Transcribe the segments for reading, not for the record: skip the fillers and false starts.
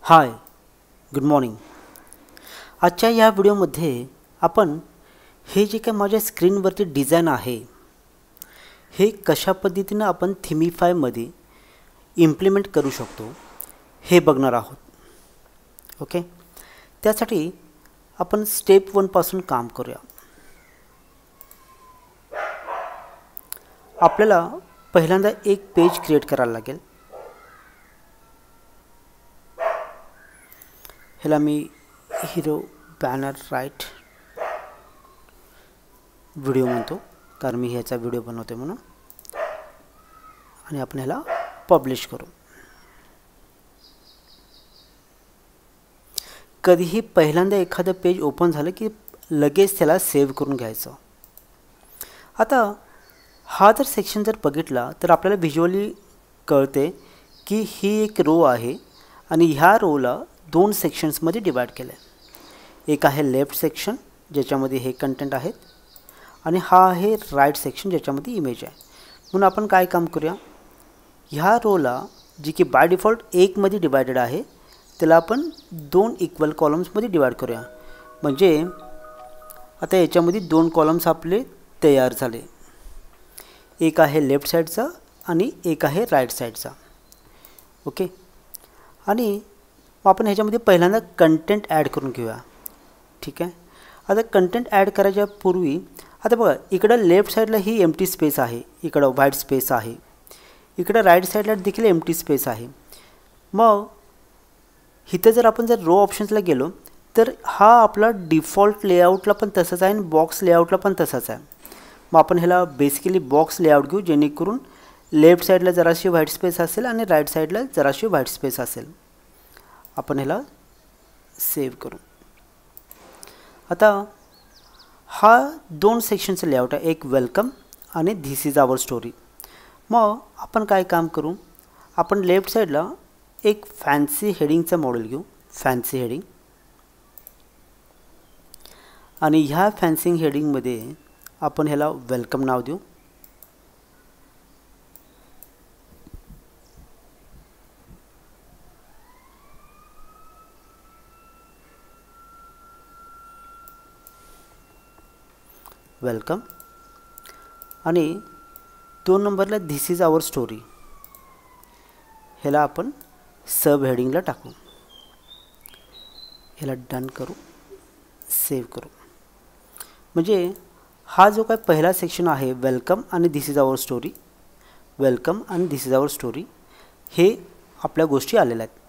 हाय, good morning. आजच्या या व्हिडिओमध्ये आपण हे जे काही माझ्या स्क्रीनवरती डिझाईन आहे हे कशा पद्धतीने आपण थीमिफायमध्ये इम्प्लिमेंट करू शकतो हे बघणार आहोत. ओके, त्यासाठी आपण स्टेप 1 पासून काम करूया. आपल्याला पहिल्यांदा एक पेज क्रिएट करायला लागेल. ह्याला मी हिरो बॅनर राईट व्हिडिओ म्हणतो, कारण मी ह्याचा व्हिडिओ बनवते म्हणून. आणि आपण ह्याला पब्लिश करू. कधीही पहिल्यांदा एखादं पेज ओपन झालं की लगेच त्याला सेव्ह करून घ्यायचं. आता हा जर सेक्शन जर बघितला तर आपल्याला व्हिज्युअली कळते की ही एक रो आहे आणि ह्या रोला 2 सेक्शन्समध्ये डिवाइड केलं आहे. एक आहे लेफ्ट सेक्शन ज्याच्यामध्ये हे कंटेंट आहेत आणि हा आहे राईट सेक्शन ज्याच्यामध्ये इमेज आहे. म्हणून आपण काय काम करूया, ह्या रोला जी की बाय डिफॉल्ट 1 मध्ये डिवायडेड आहे त्याला आपण 2 इक्वल कॉलम्समध्ये डिवाइड करूया. म्हणजे आता याच्यामध्ये 2 कॉलम्स आपले तयार झाले. एक आहे लेफ्ट साईडचा आणि एक आहे राईट साईडचा. ओके, आणि आपण ह्याच्यामध्ये पहिल्यांदा कंटेंट ॲड करून घेऊया. ठीक आहे, आता कंटेंट ॲड करायच्या पूर्वी आता बघा इकडं लेफ्ट साईडला ही एम्प्टी स्पेस आहे, इकडं व्हाईट स्पेस आहे, इकडं राईट साईडला देखील एम्प्टी स्पेस आहे. मग इथं जर आपण रो ऑप्शन्सला गेलो तर हा आपला डिफॉल्ट लेआउटला पण तसंच आहे आणि बॉक्स लेआउटला पण तसंच आहे. मग आपण ह्याला बेसिकली बॉक्स लेआउट घेऊ जेणेकरून लेफ्ट साईडला जराशी व्हाईट स्पेस असेल आणि राईट साईडला जराशी व्हाईट स्पेस असेल. आपण ह्याला सेव्ह करू. आता हा 2 सेक्शनचं लेआउट आहे, एक वेलकम आणि धिस इज आवर स्टोरी. मग आपण काय काम करू, आपण लेफ्ट साईडला एक फॅन्सी हेडिंगचं मॉडेल घेऊ, फॅन्सी हेडिंग. आणि ह्या फॅन्सी हेडिंगमध्ये आपण ह्याला वेलकम नाव देऊ. वेलकम. आणि 2 नंबरला धिस इज आवर स्टोरी, ह्याला आपण सब हेडिंगला टाकू. ह्याला डन करू, सेव्ह करू. म्हणजे हा जो काय पहिला सेक्शन आहे वेलकम आणि this is our story, welcome आणि धिस इज आवर स्टोरी हे आपल्या गोष्टी आलेल्या आहेत.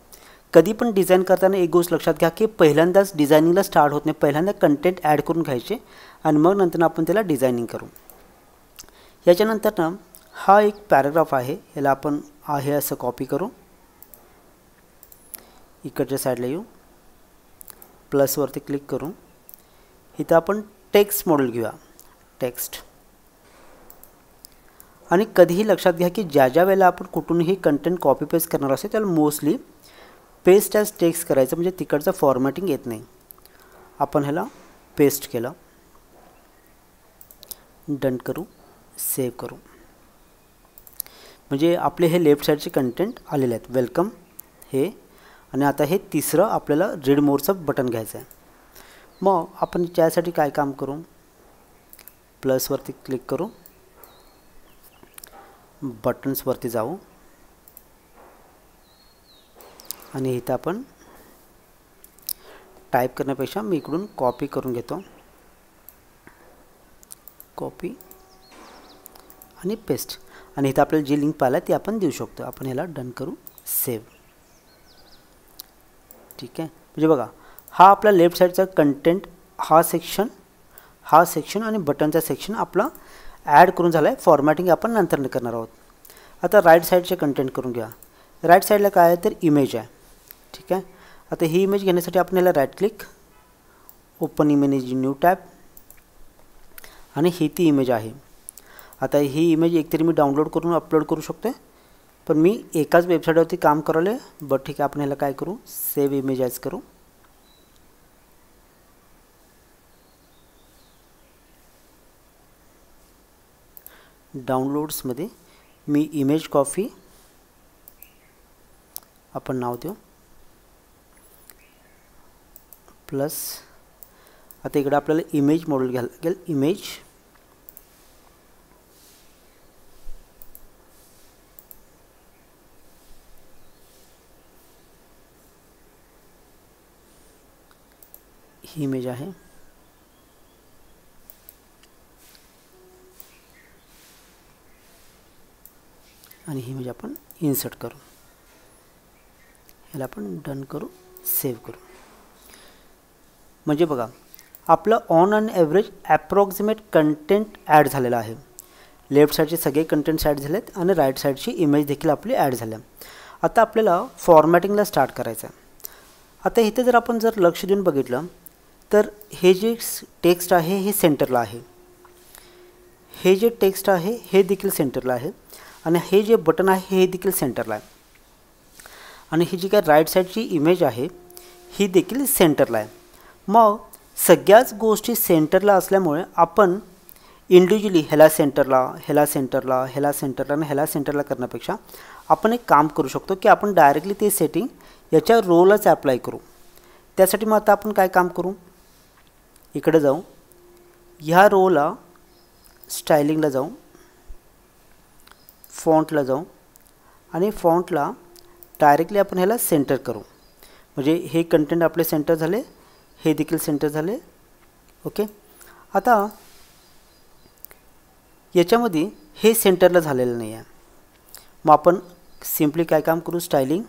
कधी पण डिझाईन करताना एक गोष्ट लक्षात घ्या की पहिल्यांदाच डिझायनिंगला स्टार्ट होत नाही, पहिल्यांदा कंटेंट ॲड करून घ्यायचे आणि मग नंतर आपण त्याला डिझायनिंग करू. याच्यानंतर हा एक पॅराग्राफ आहे, ह्याला आपण आहे असं कॉपी करू. इकडच्या साईडला येऊ, प्लसवरती क्लिक करू. इथं आपण टेक्स्ट मॉडेल घेऊया, टेक्स्ट. आणि कधीही लक्षात घ्या की ज्या वेळेला आपण कुठूनही कंटेंट कॉपी पेस्ट करणार असेल त्याला मोस्टली पेस्ट ॲज टेक्स्ट करायचं, म्हणजे तिकडचं फॉर्मॅटिंग येत नाही. आपण ह्याला पेस्ट केलं, डन करू, सेव्ह करू. म्हणजे आपले हे लेफ्ट साईडचे कंटेंट आलेले आहेत, वेलकम हे. आणि आता हे तिसरं आपल्याला रीड मोरचं बटन घ्यायचं आहे. मग आपण त्यासाठी काय काम करू, प्लसवरती क्लिक करू, बटन्सवरती जाऊ आणि इथं आपण टाईप करण्यापेक्षा मी इकडून कॉपी करून घेतो, कॉपी आणि पेस्ट. आणि इथं आपल्याला जी लिंक पाहिला ती आपण देऊ शकतो. आपण ह्याला डन करू, सेव्ह. ठीक आहे, म्हणजे बघा हा आपला लेफ्ट साईडचा कंटेंट, हा सेक्शन आणि बटनचा सेक्शन आपला ॲड करून झाला आहे. फॉर्मॅटिंग आपण नंतर करणार आहोत. आता राईट साईडचे कंटेंट करून घ्या. राईट साईडला काय आहे तर इमेज आहे. ठीक आहे, आता ही इमेज घेण्यासाठी आपण ह्याला right click, open image new tab आणि ही ती इमेज आहे. आता ही इमेज एकतरी मी डाउनलोड करून अपलोड करू शकतो, पण मी एकाच वेबसाईटवरती काम करायला आहे. बट ठीक आहे, आपण ह्याला काय करू, सेव्ह इमेज ॲज करू. डाउनलोड्समध्ये मी इमेज कॉफी आपण नाव देऊ प्लस आता इकडे आपल्याला इमेज मॉडेल घ्यायला लागेल. इमेज ही इमेज आहे. आणि ही इमेज आपण इन्सर्ट करू. याला आपण डन करू, सेव्ह करू. म्हणजे बघा आपलं on and average approximate content add झालेलं आहे. लेफ्ट साईडचे सगळे कंटेंट्स ॲड झालेत आणि राईट साईडची इमेज देखील आपली ॲड झाल्या. आता आपल्याला फॉर्मॅटिंगला स्टार्ट करायचं आहे. आता इथे जर आपण लक्ष देऊन बघितलं तर हे जे टेक्स्ट आहे हे सेंटरला आहे. हे जे टेक्स्ट आहे हे देखील सेंटरला आहे. आणि हे जे बटन आहे हे देखील सेंटरला आहे. आणि ही जी काय राईट साईडची इमेज आहे ही देखील सेंटरला आहे. मग सगळ्याच गोष्टी सेंटरला असल्यामुळे आपण इंडिव्हिज्युअली ह्याला सेंटरला, ह्याला सेंटरला, ह्याला सेंटरला आणि ह्याला सेंटरला करण्यापेक्षा आपण एक काम करू शकतो की आपण डायरेक्टली ते सेटिंग याच्या रोलाच ॲप्लाय करू. त्यासाठी मग आता आपण काय काम करू, इकडे जाऊ, ह्या रोला स्टायलिंगला जाऊ, फॉन्टला जाऊ आणि फॉन्टला डायरेक्टली आपण ह्याला सेंटर करू. म्हणजे हे कंटेंट आपले सेंटर झाले, हे देखील सेंटर झाले. ओके. आता याच्यामध्ये हे सेंटरला झालेलं नाही आहे. मग आपण सिम्पली काय काम करू, स्टायलिंग,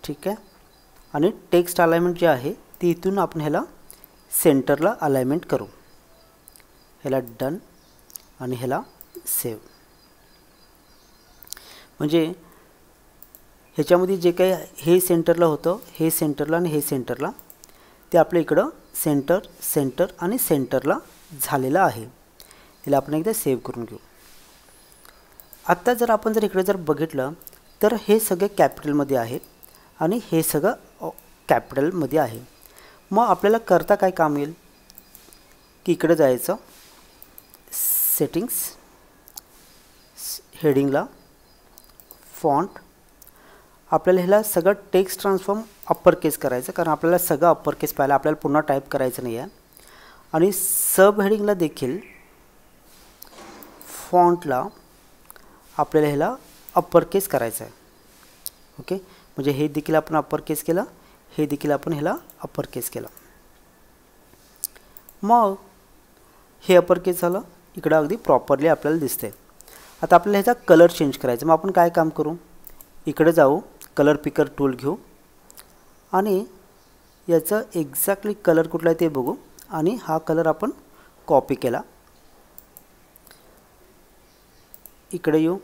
ठीक आहे, आणि टेक्स्ट अलाइनमेंट जे आहे ती इथून आपण ह्याला सेंटरला अलाइनमेंट करू. ह्याला डन आणि ह्याला सेव्ह. म्हणजे ह्याच्यामध्ये जे काही हे सेंटरला होतं, हे सेंटरला आणि हे सेंटरला, ते आपल्या इकडं सेंटर, सेंटर आणि सेंटरला झालेलं आहे. याला आपण एकदा सेव्ह करून घेऊ. आत्ता जर आपण इकडे बघितलं तर हे सगळे कॅपिटलमध्ये आहे आणि हे सगळं कॅपिटलमध्ये आहे. मग आपल्याला करता काय काम येईल की इकडे जायचं, सेटिंग्स, हेडिंगला, फॉन्ट, आपल्याला ह्याला सगळं टेक्स्ट ट्रान्सफॉर्म अप्पर केस करायचं, कारण आपल्याला सगळं अप्पर केस पाहिलं, आपल्याला पुन्हा टाईप करायचं नाही आहे. आणि सब हेडिंगला देखील फॉन्टला आपल्याला ह्याला अप्पर केस करायचं आहे. ओके. म्हणजे हे देखील आपण अप्पर केस केलं, हे देखील आपण ह्याला अप्पर केस केलं. मग हे अप्पर केस झालं, इकडं अगदी प्रॉपरली आपल्याला दिसते. आता आपल्याला ह्याचा कलर चेंज करायचा. मग आपण काय काम करू, इकडे जाऊ, कलर पिकर टूल घेऊ आणि याचं एक्झॅक्टली कलर कुठला आहे ते बघू. आणि हा कलर आपण कॉपी केला. इकडे येऊ,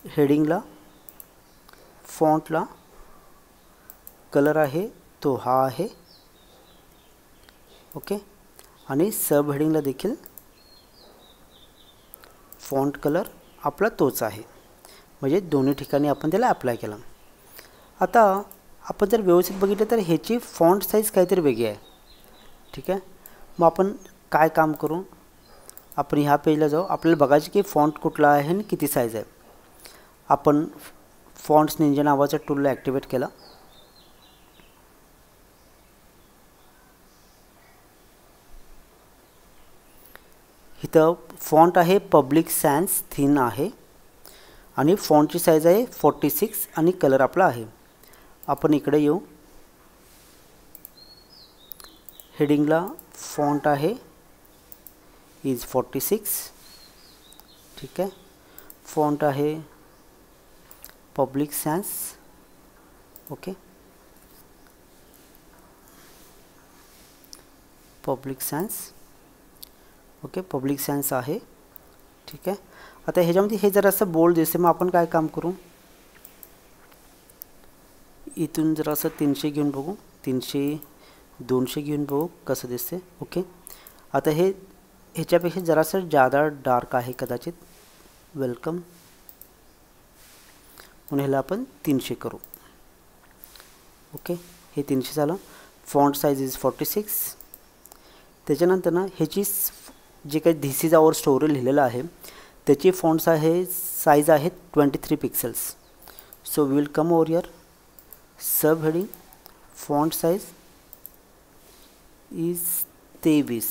हेडिंगला, फॉन्टला, कलर आहे तो हा आहे. ओके. आणि सब हेडिंगला देखील फॉन्ट कलर आपला तोच आहे. म्हणजे दोन्ही ठिकाणी आपण त्याला अप्लाय केला. आता आपण जर व्यवस्थित बघितलं तर ह्याची फॉन्ट साईज काहीतरी वेगळी आहे. ठीक आहे. मग आपण काय काम करू, आपण ह्या पेजला जाऊ, आपल्याला बघायचं की फॉन्ट कुठला आहे आणि किती साईज आहे. आपण फॉन्ट्स निंजा नावाचा टूलला ॲक्टिवेट केला. इथं फॉन्ट आहे पब्लिक सॅन्स थिन आहे आणि फॉन्टची साईज आहे 46 आणि कलर आपला आहे. आपण इकडे येऊ, हेडिंगला फॉन्ट आहे इज 46. ठीक आहे. फॉन्ट आहे public sans. Okay. Public sans. Okay. Public sans आहे. ठीक आहे. आता ह्याच्यामध्ये हे जरासं बोल्ड दिसते. मग आपण काय काम करू, इथून जरासं 300 घेऊन बघू, 300, 200 घेऊन बघू कसं दिसते. ओके. आता हे ह्याच्यापेक्षा जरासं जादा डार्क आहे कदाचित. वेलकम. म्हणून ह्याला आपण 300 करू. ओके. हे 300 झालं. Font size is 46. त्याच्यानंतर ना ह्याची जे काही धिस इज आवर स्टोरी लिहिलेलं आहे त्याची फॉन्ट्स आहे साईज आहे 23 pixels. So we will come over here, sub heading, font size is 23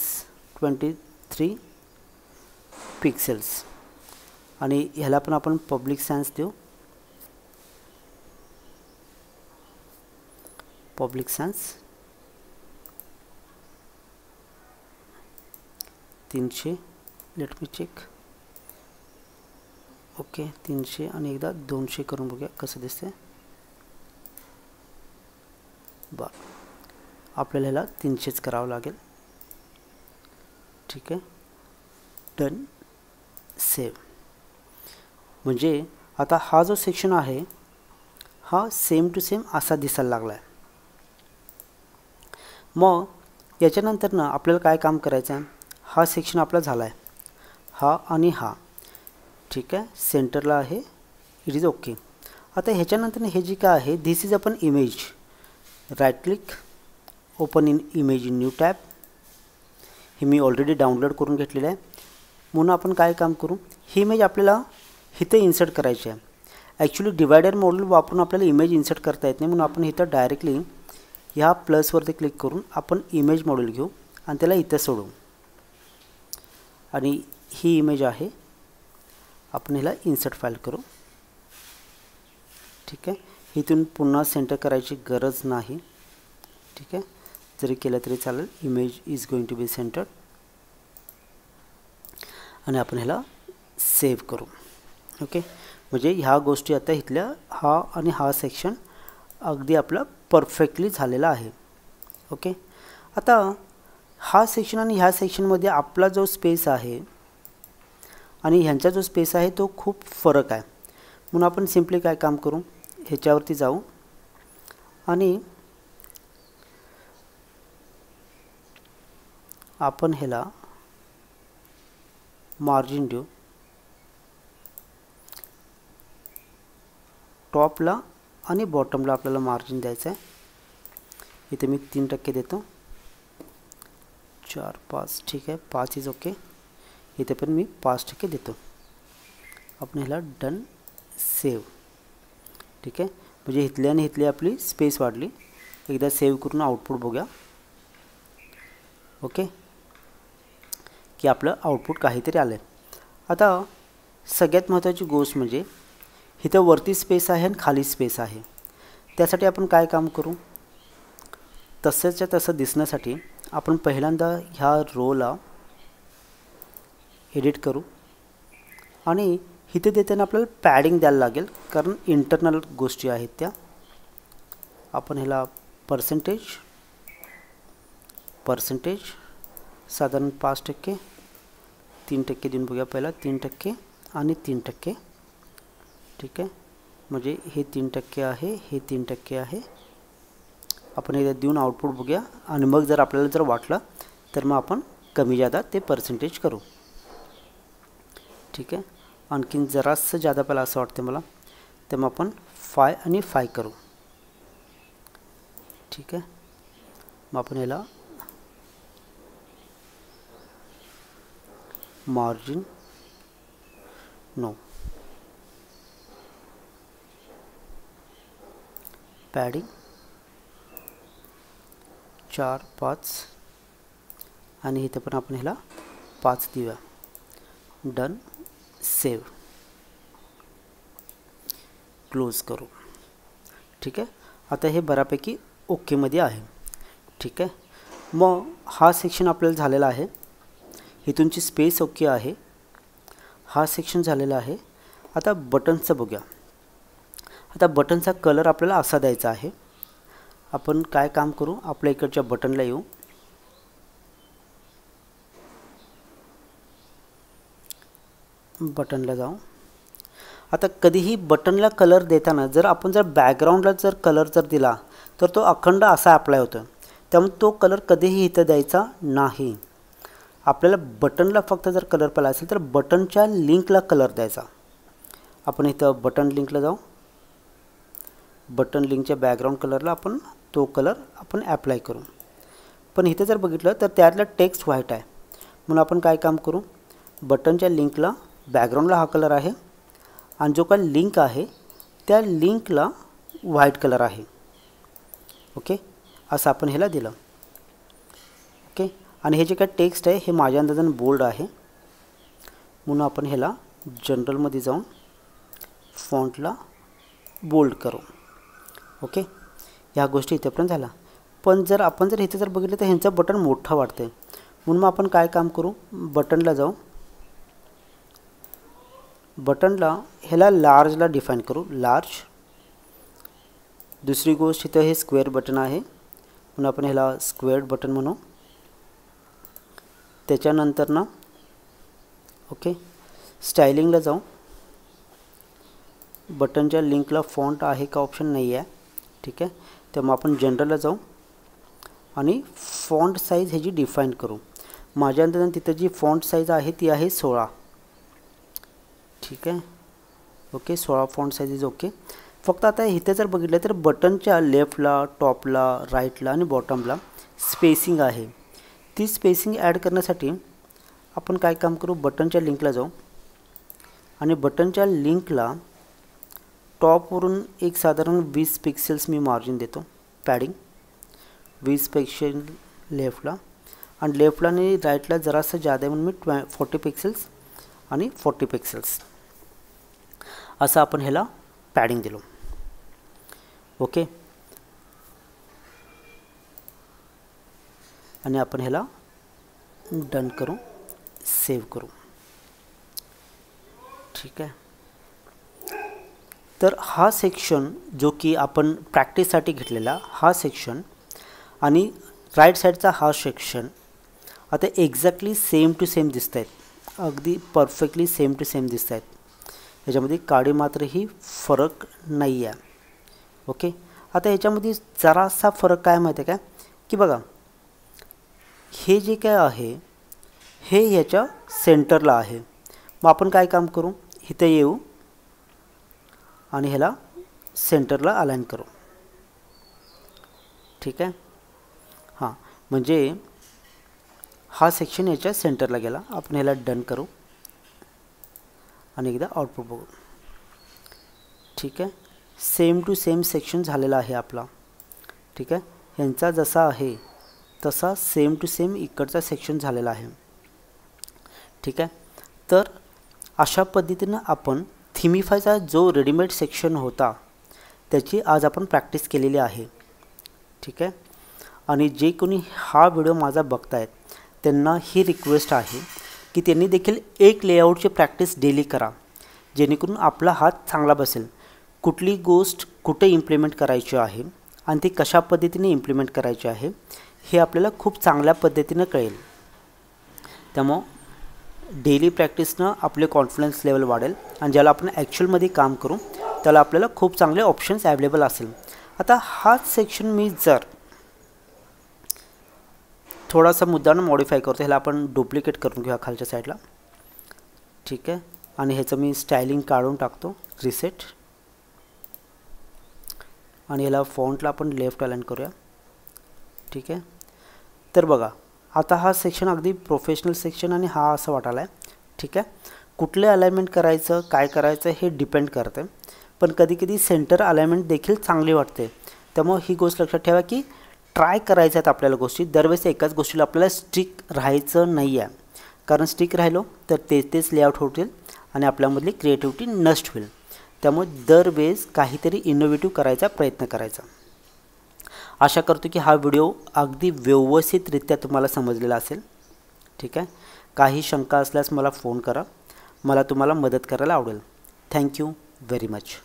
pixels आणि ह्याला पण आपण पब्लिक सायन्स देऊ. Public science 300. Let me check. Okay 300 आणि एकदा 200 करून बघूया कसं दिसते. बरं आपल्याला ह्याला 300च करावं लागेल. ठीक आहे. डन. सेव्ह. म्हणजे आता हा जो सेक्शन आहे हा सेम टू सेम असा दिसायला लागला आहे. मग याच्यानंतर ना आपल्याला काय काम करायचं आहे. हा सेक्शन आपला झाला आहे. हा आणि हा ठीक आहे सेंटरला आहे. It is okay. आता ह्याच्यानंतर हे जे काय आहे धिस इज आपण image. Right click open in image in new tab. ही मी ऑलरेडी डाउनलोड करून घेतलेलं आहे. म्हणून आपण काय काम करू ही इमेज आपल्याला इथे इन्सर्ट करायची आहे. ॲक्च्युली डिवायडर मॉड्यूल वापरून आपल्याला इमेज इन्सर्ट करता येत नाही म्हणून आपण इथं डायरेक्टली ह्या प्लसवरती क्लिक करून आपण इमेज मॉड्यूल घेऊ आणि त्याला इथं सोडू. आणि ही इमेज आहे आपण ह्याला इन्सर्ट फाईल करू. ठीक आहे. इथून पुन्हा सेंटर करायची गरज नाही. ठीक आहे. जरी केलं तरी चालेल. Image is going to be centred आणि आपण ह्याला सेव्ह करू. ओके. म्हणजे ह्या गोष्टी आता इथल्या हा आणि हा सेक्शन अगदी आपला परफेक्टली झालेला आहे. ओके. आता हा सेक्शन आणि ह्या सेक्शनमध्ये आपला जो स्पेस आहे आणि ह्यांचा जो स्पेस आहे तो खूप फरक आहे. म्हणून आपण सिम्पली काय काम करू ह्याच्यावरती जाऊ आणि आपण ह्याला मार्जिन देऊ. टॉपला आणि बॉटमला आपल्याला मार्जिन द्यायचं आहे. इथे मी 3% देतो. 4 5 ठीक आहे. 5 इज ओके. इथे पण मी 5% देतो. आपण ह्याला डन. सेव्ह. ठीक आहे. म्हणजे इथल्या आणि इथली आपली स्पेस वाढली. एकदा सेव्ह करून आउटपुट बघूया. ओके की आपलं आउटपुट काहीतरी आलं आहे. आता सगळ्यात महत्त्वाची गोष्ट म्हणजे इथं वरती स्पेस आहे आणि खाली स्पेस आहे. त्यासाठी आपण काय काम करू तसंच्या तसं दिसण्यासाठी आपण पहिल्यांदा ह्या रोला एडिट करू आणि इथे देताना आपल्याला पॅडिंग द्यायला लागेल कारण इंटरनल गोष्टी आहेत त्या. आपण ह्याला पर्सेंटेज साधारण 5%. 3% देऊन बघूया. पहिला 3% आणि 3%. ठीक आहे. म्हणजे हे 3% आहे हे 3% आहे. आपण हे देऊन आउटपुट बघूया आणि मग जर आपल्याला जर वाटलं तर मग आपण कमी जादा ते पर्सेंटेज करू. ठीक आहे. आणखीन जरासं जादा पहिला असं वाटतं मला तर मग आपण 5 आणि 5 करू. ठीक आहे. मग आपण याला मार्जिन नो पॅडिंग 4 5 आणि इथे पण आपण ह्याला 5 देऊया. डन. सेव्ह. क्लोज करू. ठीक आहे. आता हे बऱ्यापैकी ओकेमध्ये आहे. ठीक आहे. मग हा सेक्शन आपल्याला झालेला आहे. इथूनची स्पेस ओके आहे. हा सेक्शन झालेला आहे. आता बटन्सचं बघूया. आता बटनचा कलर आपल्याला असा द्यायचा आहे. आपण काय काम करू आपल्या इकडच्या बटनला येऊ. बटनला जाऊ. आता कधीही बटनला कलर देताना जर आपण बॅकग्राऊंडला जर कलर जर दिला तर तो अखंड असा अप्लाय होतो. त्यामुळे तो कलर कधीही इथं द्यायचा नाही. आपल्याला बटनला फक्त जर कलर पाहिजे असेल तर बटनच्या लिंकला कलर द्यायचा. आपण इथं बटन लिंकला जाऊ. बटन लिंकच्या बॅकग्राऊंड कलरला आपण तो कलर आपण ॲप्लाय करू. पण इथे जर बघितलं तर त्यातला टेक्स्ट व्हाईट आहे. म्हणून आपण काय काम करू बटनच्या लिंकला बॅकग्राऊंडला हा कलर आहे आणि जो काय लिंक आहे त्या लिंकला व्हाईट कलर आहे. ओके. असं आपण ह्याला दिलं. ओके, आणि हे जे काय टेक्स्ट आहे हे माझ्या अंदाजाने बोल्ड आहे, म्हणून आपण ह्याला जनरलमध्ये जाऊन फॉन्टला बोल्ड करू. ओके, ह्या गोष्टी इथेपर्यंत झाला. पण जर आपण इथे जर बघितलं तर ह्यांचं बटन मोठं वाटतं, म्हणून मग आपण काय काम करू, बटनला जाऊ, बटनला ह्याला लार्जला डिफाईन करू, लार्ज. दुसरी गोष्ट इथं हे स्क्वेअर बटन आहे, म्हणून आपण ह्याला स्क्वेअर्ड बटन म्हणू. त्याच्यानंतर ना ओके स्टायलिंगला जाऊ, बटनच्या लिंकला फॉन्ट आहे का ऑप्शन नाही आहे. ठीक आहे, त्यामुळे आपण जनरलला जाऊ आणि फॉन्ट साईज ह्याची डिफाईन करू. माझ्या अंदाजाने तिथं जी फॉन्ट साईज आहे ती आहे 16. ठीक आहे, okay 16 font size is okay. फक्त आता इथे जर बघितलं तर बटनच्या लेफ्टला, टॉपला, राईटला आणि बॉटमला स्पेसिंग आहे. ती स्पेसिंग ॲड करण्यासाठी आपण काय काम करू, बटनच्या लिंकला जाऊ आणि बटनच्या लिंकला टॉपवरून एक साधारण 20 पिक्सेल्स मी मार्जिन देतो, पॅडिंग 20 पिक्सेल लेफ्टला, आणि लेफ्टला आणि राईटला जरासं जादा म्हणून मी 40 पिक्सेल्स आणि 40 पिक्सेल्स असं आपण ह्याला पॅडिंग दिलो. ओके, आणि आपण ह्याला डन करू, सेव्ह करू. ठीक आहे, तर हा सेक्शन जो की आपण प्रॅक्टिससाठी घेतलेला हा सेक्शन आणि राईट साईडचा हा सेक्शन आता एक्झॅक्टली सेम टू सेम दिसत आहेत, अगदी परफेक्टली सेम टू सेम दिसत आहेत. ह्याच्यामध्ये काडी मात्रही फरक नाही आहे. ओके, आता ह्याच्यामध्ये जरासा फरक काय माहिती आहे का, की बघा हे जे काय आहे हे ह्याच्या सेंटरला आहे. मग आपण काय काम करू, इथे येऊ आणि ह्याला सेंटरला अलाइन करू. ठीक आहे, हां म्हणजे हा सेक्शन याच्या सेंटरला गेला. आपण ह्याला डन करू आणि एकदा आउटपुट बघू. ठीक आहे, सेम टू सेम सेक्शन झालेला आहे आपला. ठीक आहे, ह्यांचा जसा आहे तसा सेम टू सेम इकडचा सेक्शन झालेला आहे. ठीक आहे, तर अशा पद्धतीनं आपण थिमिफायचा जो रेडीमेड सेक्शन होता त्याची आज आपण प्रॅक्टिस केलेली आहे. ठीक आहे, आणि जे कोणी हा व्हिडिओ माझा बघतायत त्यांना ही रिक्वेस्ट आहे की त्यांनी देखील एक लेआउटची प्रॅक्टिस डेली करा, जेणेकरून आपला हात चांगला बसेल. कुठली गोष्ट कुठे इम्प्लिमेंट करायची आहे आणि ती कशा पद्धतीने इम्प्लिमेंट करायची आहे हे आपल्याला खूप चांगल्या पद्धतीनं कळेल. त्यामुळं डेली प्रॅक्टिसनं आपले कॉन्फिडन्स लेवल वाढेल आणि ज्याला आपण ॲक्च्युअलमध्ये काम करू त्याला आपल्याला खूप चांगले ऑप्शन्स अवेलेबल असेल. आता हाच सेक्शन मी जर थोडासा मुद्दानं मॉडिफाय करतो, ह्याला आपण डुप्लिकेट करून घेऊया खालच्या साईडला. ठीक आहे, आणि ह्याचं मी स्टायलिंग काढून टाकतो, रिसेट, आणि ह्याला फॉन्टला आपण लेफ्ट अलाइन करूया. ठीक आहे, तर बघा आता हा सेक्शन अगदी प्रोफेशनल सेक्शन आणि हा असं वाटायला आहे. ठीक आहे, कुठले अलाइनमेंट करायचं काय करायचं हे डिपेंड करते, पण कधी कधी सेंटर अलाइनमेंट देखील चांगली वाटते. त्यामुळे ही गोष्ट लक्षात ठेवा की ट्राय करायच्या आहेत आपल्याला गोष्टी. दरवेळेस एकाच गोष्टीला आपल्याला स्टिक राहायचं नाही आहे, कारण स्टिक राहिलो तर तेच लेआउट होतील आणि आपल्यामधली क्रिएटिव्हिटी नष्ट होईल. त्यामुळे दरवेळेस काहीतरी इनोव्हेटिव्ह करायचा प्रयत्न करायचा. आशा करतो की हा व्हिडिओ अगदी व्यवस्थितरित्या तुम्हाला समजलेला असेल. ठीक आहे, काही शंका असल्यास मला फोन करा, मला तुम्हाला मदत करायला आवडेल. Thank you very much.